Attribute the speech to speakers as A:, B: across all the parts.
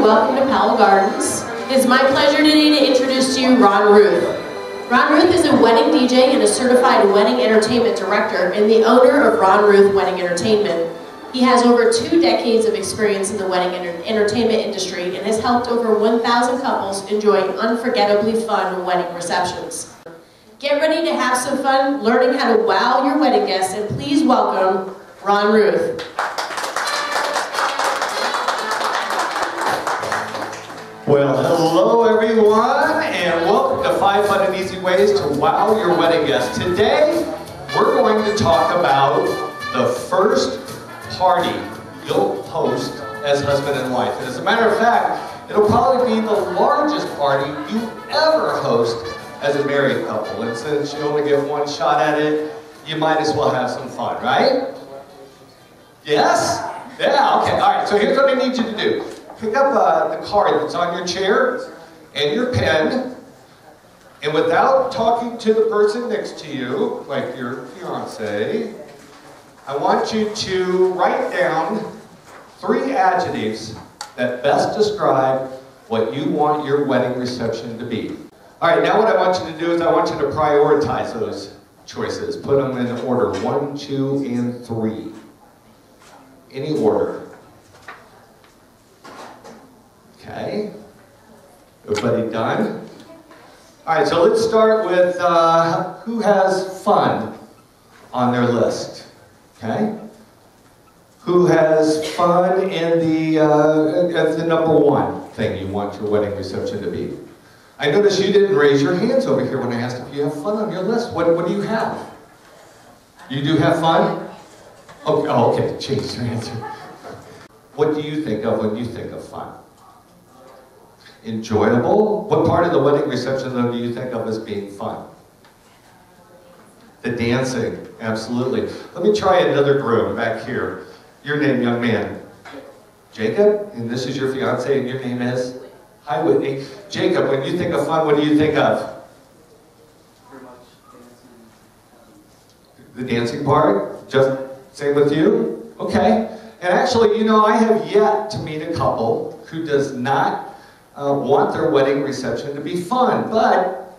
A: welcome to Powell Gardens. It's my pleasure today to introduce to you Ron Ruth. Ron Ruth is a wedding DJ and a certified wedding entertainment director and the owner of Ron Ruth Wedding Entertainment. He has over 2 decades of experience in the wedding entertainment industry and has helped over 1,000 couples enjoy unforgettably fun wedding receptions. Get ready to have some fun learning how to wow your wedding guests, and please welcome Ron Ruth.
B: Well, hello everyone, and welcome to 5 Fun and Easy Ways to Wow Your Wedding Guests. Today, we're going to talk about the first party you'll host as husband and wife. And as a matter of fact, it'll probably be the largest party you ever host as a married couple. And since you only get one shot at it, you might as well have some fun, right? Yes? Yeah, okay. All right, so here's what I need you to do. Pick up the card that's on your chair and your pen, and without talking to the person next to you, like your fiance, I want you to write down 3 adjectives that best describe what you want your wedding reception to be. All right, now what I want you to do is I want you to prioritize those choices. Put them in order 1, 2, and 3. Any order. Okay, everybody done? All right, so let's start with who has fun on their list, okay? Who has fun in the, as the #1 thing you want your wedding reception to be? I noticed you didn't raise your hands over here when I asked if you have fun on your list. What do you have? You do have fun? Okay, oh, okay, change your answer. What do you think of when you think of fun? Enjoyable? What part of the wedding reception, though, do you think of as being fun? The dancing, absolutely. Let me try another groom back here. Your name, young man? Jacob? And this is your fiance, and your name is? Hi, Whitney. Jacob, when you think of fun, what do you think of?
C: Pretty much dancing.
B: The dancing part? Just same with you? Okay. And actually, you know, I have yet to meet a couple who does not want their wedding reception to be fun, but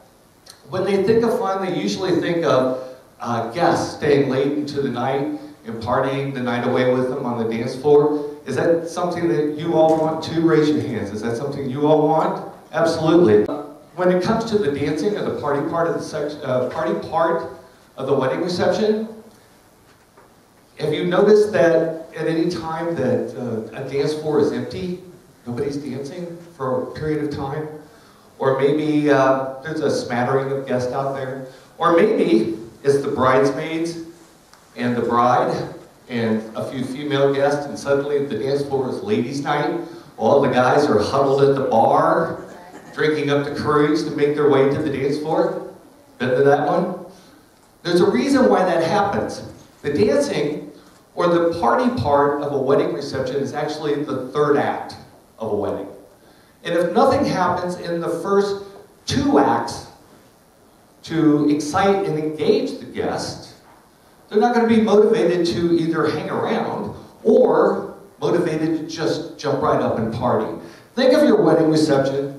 B: when they think of fun, they usually think of guests staying late into the night and partying the night away with them on the dance floor. Is that something that you all want to? Raise your hands. Is that something you all want? Absolutely. When it comes to the dancing or the party part of the wedding reception, have you noticed that at any time that a dance floor is empty, nobody's dancing for a period of time? Or maybe there's a smattering of guests out there. Or maybe it's the bridesmaids and the bride and a few female guests, and suddenly the dance floor is ladies' night. All the guys are huddled at the bar, drinking up the courage to make their way to the dance floor. Been to that one? There's a reason why that happens. The dancing or the party part of a wedding reception is actually the 3rd act of a wedding. And if nothing happens in the first 2 acts to excite and engage the guest, they're not going to be motivated to either hang around or motivated to just jump right up and party. Think of your wedding reception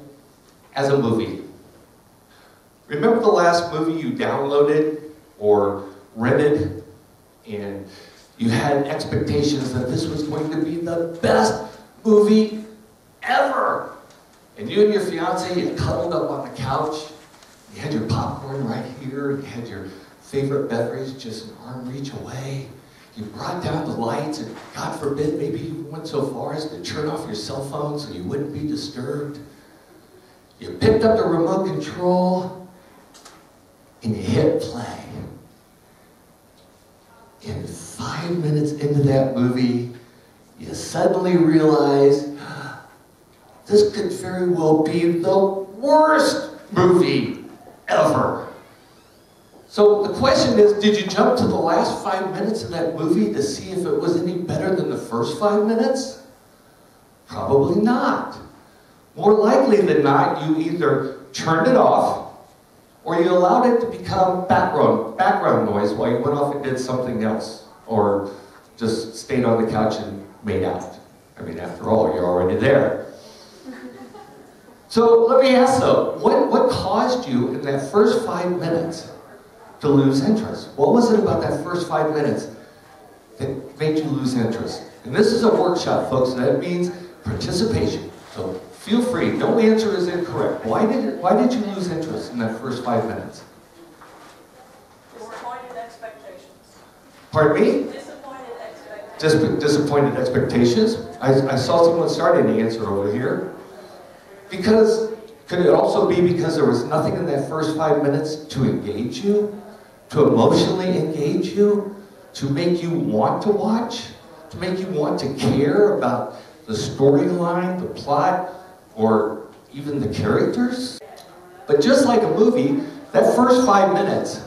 B: as a movie. Remember the last movie you downloaded or rented, and you had expectations that this was going to be the best movie ever. And you and your fiance, you cuddled up on the couch. You had your popcorn right here. You had your favorite beverage just an arm reach away. You brought down the lights, and God forbid, maybe you went so far as to turn off your cell phone so you wouldn't be disturbed. You picked up the remote control, and you hit play. And 5 minutes into that movie, you suddenly realize this could very well be the worst movie ever. So the question is, did you jump to the last 5 minutes of that movie to see if it was any better than the first 5 minutes? Probably not. More likely than not, you either turned it off or you allowed it to become background noise while you went off and did something else, or just stayed on the couch and made out. I mean, after all, you're already there. So let me ask though, what caused you in that first 5 minutes to lose interest? What was it about that first 5 minutes that made you lose interest? And this is a workshop, folks, and that means participation. So feel free, no answer is incorrect. Why did you lose interest in that first 5 minutes?
D: Disappointed expectations.
B: Pardon me?
D: Disappointed expectations.
B: Disappointed expectations? I saw someone starting to answer over here. Because, could it also be because there was nothing in that first 5 minutes to engage you? To emotionally engage you? To make you want to watch? To make you want to care about the storyline, the plot, or even the characters? But just like a movie, that first 5 minutes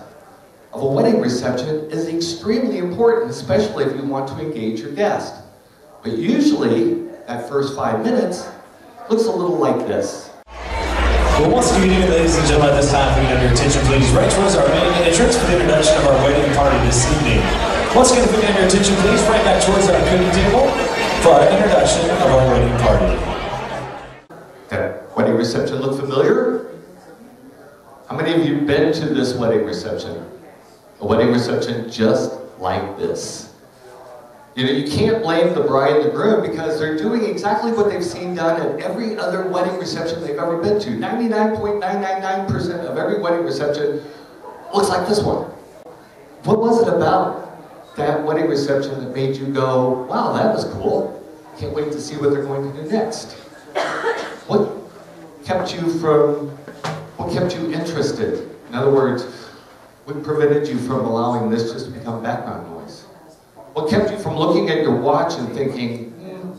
B: of a wedding reception is extremely important, especially if you want to engage your guest. But usually, that first 5 minutes looks a little like this.
E: Well, once again, ladies and gentlemen, at this time, if we can have your attention, please, right towards our main entrance for the introduction of our wedding party this evening. Once again, if we can have your attention, please, right back towards our cooking table for our introduction of our wedding party.
B: That wedding reception look familiar? How many of you have been to this wedding reception? A wedding reception just like this. You know, you can't blame the bride and the groom because they're doing exactly what they've seen done at every other wedding reception they've ever been to. 99.999% of every wedding reception looks like this one. What was it about that wedding reception that made you go, wow, that was cool. Can't wait to see what they're going to do next? What kept you interested? In other words, what prevented you from allowing this just to become background noise? What kept you from looking at your watch and thinking,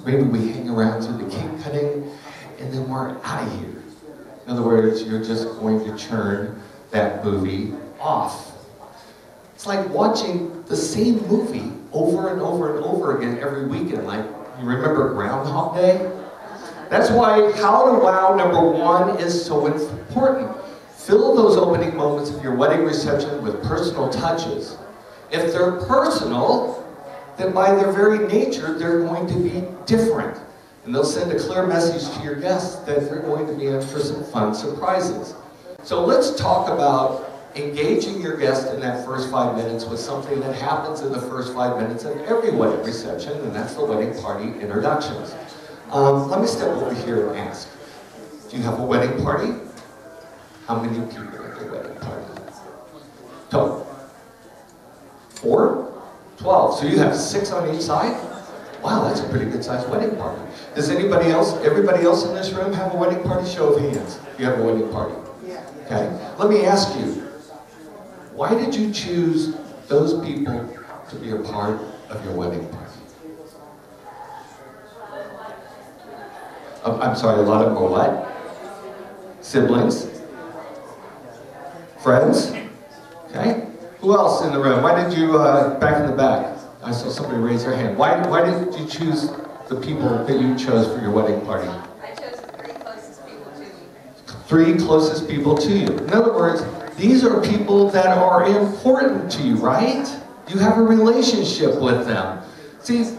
B: maybe we hang around through the cake cutting and then we're out of here? In other words, you're just going to churn that movie off. It's like watching the same movie over and over and over again every weekend. Like, you remember Groundhog Day? That's why How to Wow #1 is so important. Fill those opening moments of your wedding reception with personal touches. If they're personal, then by their very nature, they're going to be different. And they'll send a clear message to your guests that they're going to be in for some fun surprises. So let's talk about engaging your guest in that first 5 minutes with something that happens in the first 5 minutes of every wedding reception, and that's the wedding party introductions. Let me step over here and ask, do you have a wedding party? How many people at the wedding party? Total? 4? 12. So you have 6 on each side? Wow, that's a pretty good sized wedding party. Does everybody else in this room have a wedding party? Show of hands. You have a wedding party? Okay. Let me ask you, why did you choose those people to be a part of your wedding party? I'm sorry, a lot of them are what? Siblings? Friends? Okay. Who else in the room? Why did you, back in the back, I saw somebody raise their hand. Why did you choose the people that you chose for your wedding party?
D: I chose the 3 closest people to me.
B: 3 closest people to you. In other words, these are people that are important to you, right? You have a relationship with them. See,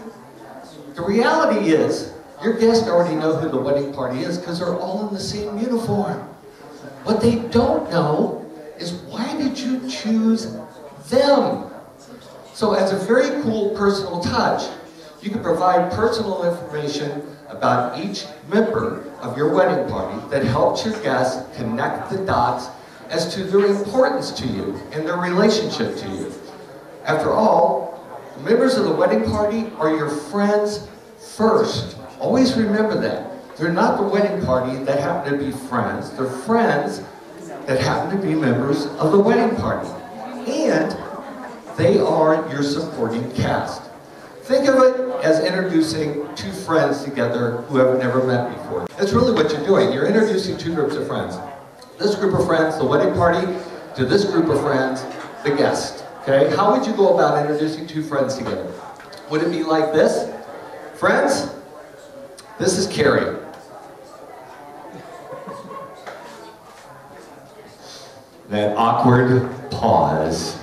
B: the reality is, your guests already know who the wedding party is because they're all in the same uniform. What they don't know is why did you choose them? So as a very cool personal touch, you can provide personal information about each member of your wedding party that helps your guests connect the dots as to their importance to you and their relationship to you. After all, members of the wedding party are your friends first. Always remember that. They're not the wedding party that happen to be friends. They're friends that happen to be members of the wedding party. And they are your supporting cast. Think of it as introducing 2 friends together who have never met before. That's really what you're doing. You're introducing 2 groups of friends. This group of friends, the wedding party, to this group of friends, the guest. Okay? How would you go about introducing 2 friends together? Would it be like this? Friends, this is Carrie. That awkward pause.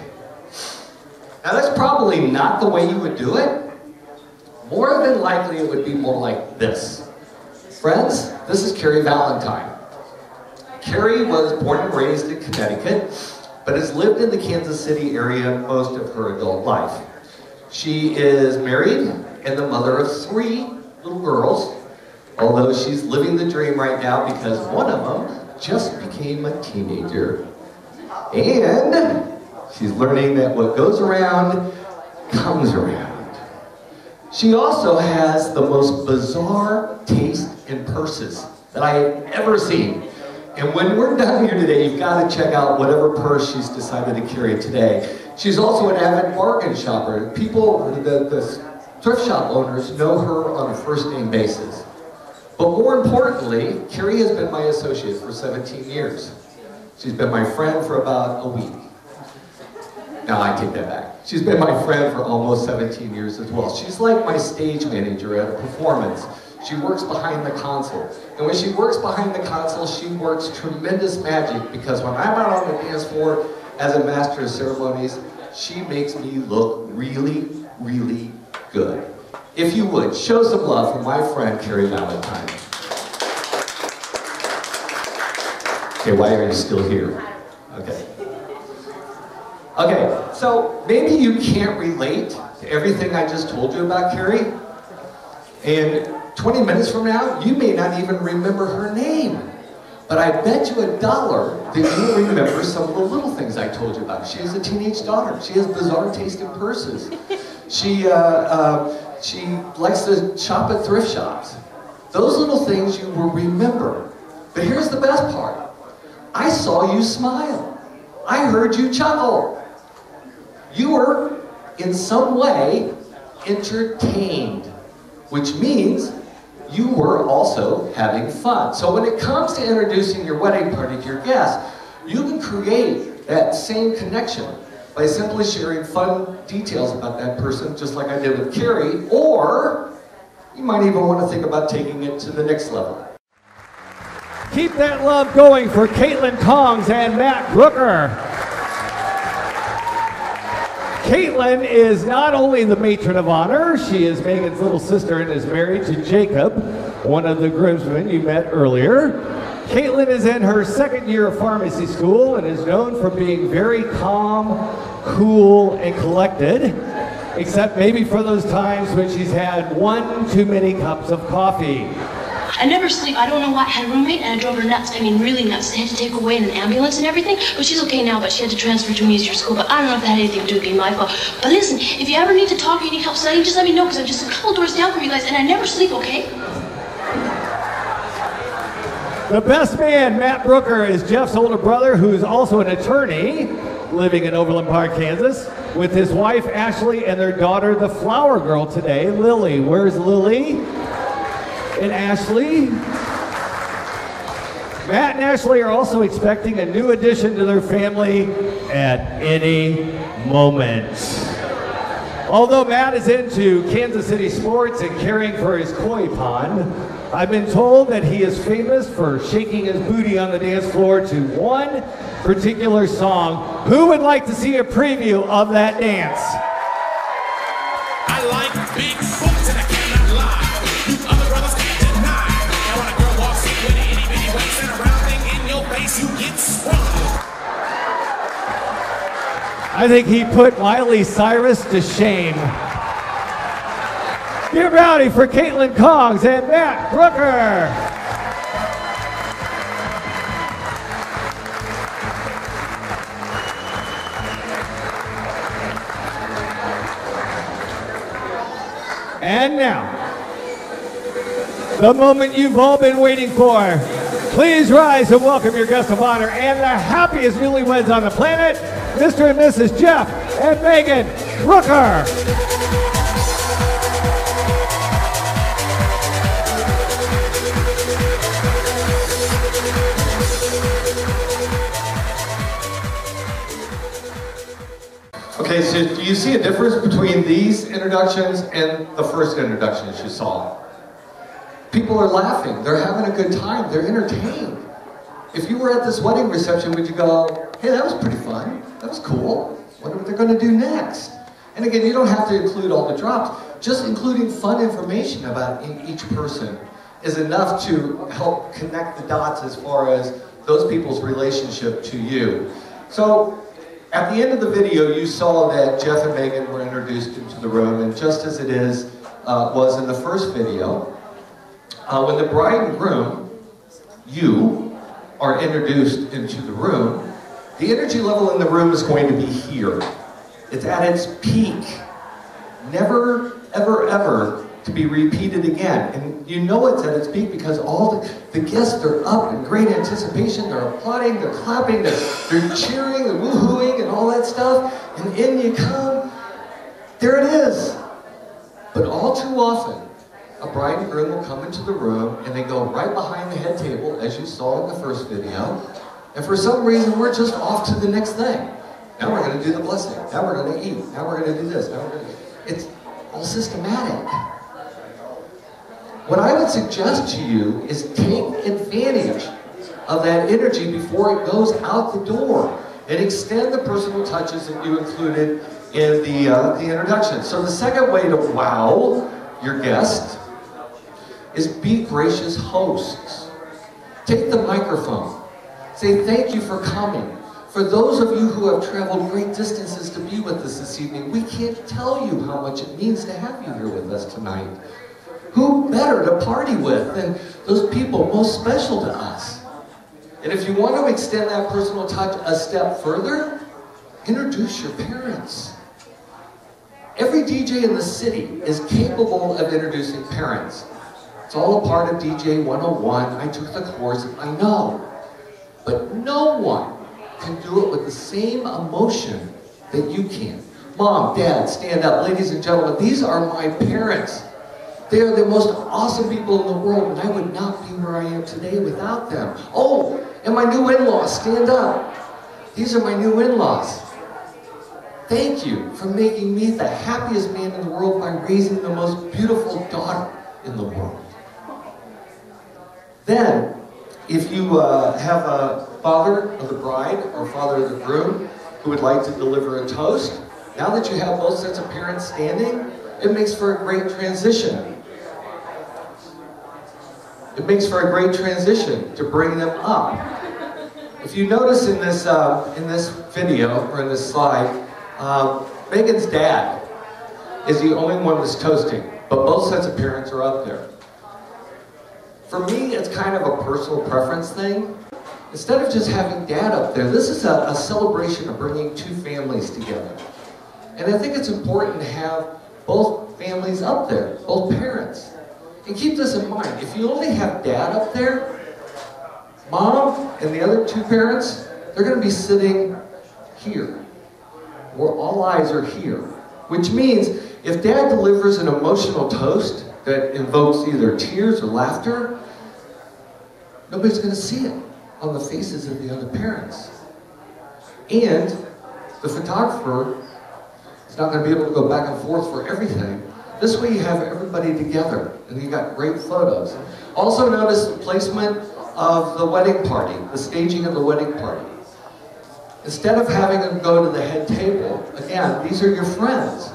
B: Now that's probably not the way you would do it. More than likely it would be more like this. Friends, this is Carrie Valentine. Carrie was born and raised in Connecticut, but has lived in the Kansas City area most of her adult life. She is married and the mother of 3 little girls, although she's living the dream right now because one of them just became a teenager. And she's learning that what goes around comes around. She also has the most bizarre taste in purses that I have ever seen. And when we're done here today, you've got to check out whatever purse she's decided to carry today. She's also an avid bargain shopper. People, the thrift shop owners know her on a first-name basis. But more importantly, Carrie has been my associate for 17 years. She's been my friend for about a week. No, I take that back. She's been my friend for almost 17 years as well. She's like my stage manager at a performance. She works behind the console. And when she works behind the console, she works tremendous magic because when I'm out on the dance floor as a master of ceremonies, she makes me look really, really good. If you would, show some love for my friend, Carrie Valentine. Okay, why are you still here? Okay. Okay, so maybe you can't relate to everything I just told you about Carrie. And 20 minutes from now, you may not even remember her name. But I bet you $1 that you'll remember some of the little things I told you about. She has a teenage daughter. She has bizarre taste in purses. She likes to shop at thrift shops. Those little things you will remember. But here's the best part. I saw you smile. I heard you chuckle. You were, in some way, entertained, which means you were also having fun. So when it comes to introducing your wedding party to your guests, you can create that same connection by simply sharing fun details about that person, just like I did with Carrie, or you might even want to think about taking it to the next level.
F: Keep that love going for Caitlin Kongs and Matt Brooker. Caitlin is not only the matron of honor, she is Megan's little sister and is married to Jacob, one of the groomsmen you met earlier. Caitlin is in her 2nd year of pharmacy school and is known for being very calm, cool, and collected, except maybe for those times when she's had 1 too many cups of coffee.
G: I never sleep. I don't know why. I had a roommate and I drove her nuts. I mean, really nuts. They had to take her away in an ambulance and everything. But she's okay now, but she had to transfer to music school. But I don't know if that had anything to do with being my fault. But listen, if you ever need to talk or you need help studying, just let me know, because I'm just a couple doors down from you guys and I never sleep, okay?
F: The best man, Matt Brooker, is Jeff's older brother, who's also an attorney, living in Overland Park, Kansas, with his wife, Ashley, and their daughter, the flower girl today, Lily. Where's Lily? And Ashley. Matt and Ashley are also expecting a new addition to their family at any moment. Although Matt is into Kansas City sports and caring for his koi pond, I've been told that he is famous for shaking his booty on the dance floor to one particular song. Who would like to see a preview of that dance?
H: I like big boots and I cannot lie. You other brothers can't deny. Now when a girl walks in with an itty bitty waist and a round thing in your face, you get sprung.
F: I think he put Miley Cyrus to shame. Get rowdy for Caitlin Kongs and Matt Brooker. And now, the moment you've all been waiting for. Please rise and welcome your guest of honor and the happiest newlyweds on the planet, Mr. and Mrs. Jeff and Megan Brooker.
B: Okay, so do you see a difference between these introductions and the first introductions you saw? People are laughing, they're having a good time, they're entertained. If you were at this wedding reception, would you go, hey, that was pretty fun, that was cool, wonder what they're gonna do next? And again, you don't have to include all the drops, just including fun information about each person is enough to help connect the dots as far as those people's relationship to you. So at the end of the video, you saw that Jeff and Megan were introduced into the room, and just as it was in the first video, when the bride and groom, you, are introduced into the room, the energy level in the room is going to be here. It's at its peak. Never, ever, ever to be repeated again. And you know it's at its peak because all the guests are up in great anticipation. They're applauding, they're clapping, they're cheering, they're woohooing and all that stuff. And in you come. There it is. But all too often, a bride and groom will come into the room and they go right behind the head table, as you saw in the first video. And for some reason, we're just off to the next thing. Now we're going to do the blessing. Now we're going to eat. Now we're going to do this. Now we're going to... It's all systematic. What I would suggest to you is take advantage of that energy before it goes out the door and extend the personal touches that you included in the introduction. So the second way to wow your guest is be gracious hosts. Take the microphone. Say thank you for coming. For those of you who have traveled great distances to be with us this evening, we can't tell you how much it means to have you here with us tonight. Who better to party with than those people most special to us? And if you want to extend that personal touch a step further, introduce your parents. Every DJ in the city is capable of introducing parents. It's all a part of DJ 101. I took the course, I know. But no one can do it with the same emotion that you can. Mom, Dad, stand up. Ladies and gentlemen, these are my parents. They are the most awesome people in the world, and I would not be where I am today without them. Oh, and my new in-laws, stand up. These are my new in-laws. Thank you for making me the happiest man in the world by raising the most beautiful daughter in the world. Then, if you have a father of the bride or father of the groom who would like to deliver a toast, now that you have both sets of parents standing, it makes for a great transition. It makes for a great transition to bring them up. If you notice in this video, or in this slide, Megan's dad is the only one that's toasting, but both sets of parents are up there. For me, it's kind of a personal preference thing. Instead of just having dad up there, this is a celebration of bringing two families together. And I think it's important to have both families up there, both parents. And keep this in mind, if you only have dad up there, mom and the other two parents, they're going to be sitting here, where all eyes are here. Which means, if dad delivers an emotional toast that invokes either tears or laughter, nobody's going to see it on the faces of the other parents. And the photographer is not going to be able to go back and forth for everything. This way you have everybody together, and you got great photos. Also notice the placement of the wedding party, the staging of the wedding party. Instead of having them go to the head table, again, these are your friends.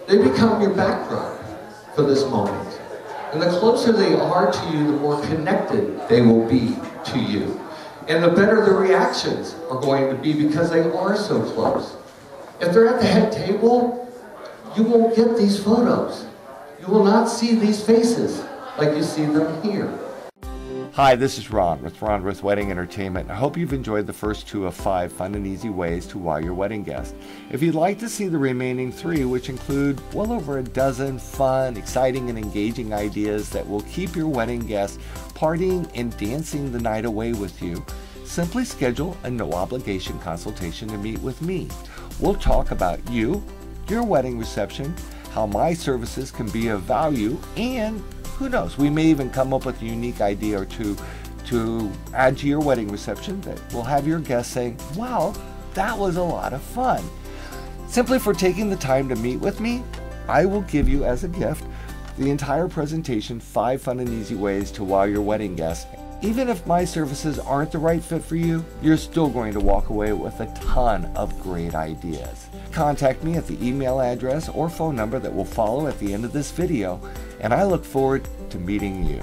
B: They become your backdrop for this moment. And the closer they are to you, the more connected they will be to you. And the better the reactions are going to be because they are so close. If they're at the head table, you won't get these photos. You will not see these faces like you see them here.
I: Hi, this is Ron with Ron Ruth Wedding Entertainment. I hope you've enjoyed the first 2 of 5 fun and easy ways to wow your wedding guest. If you'd like to see the remaining 3, which include well over a dozen fun, exciting, and engaging ideas that will keep your wedding guests partying and dancing the night away with you, simply schedule a no-obligation consultation to meet with me. We'll talk about you, your wedding reception, how my services can be of value, and who knows, we may even come up with a unique idea or two to add to your wedding reception that will have your guests saying, wow, that was a lot of fun. Simply for taking the time to meet with me, I will give you as a gift the entire presentation, 5 fun and easy ways to wow your wedding guests. Even if my services aren't the right fit for you, you're still going to walk away with a ton of great ideas. Contact me at the email address or phone number that will follow at the end of this video, and I look forward to meeting you.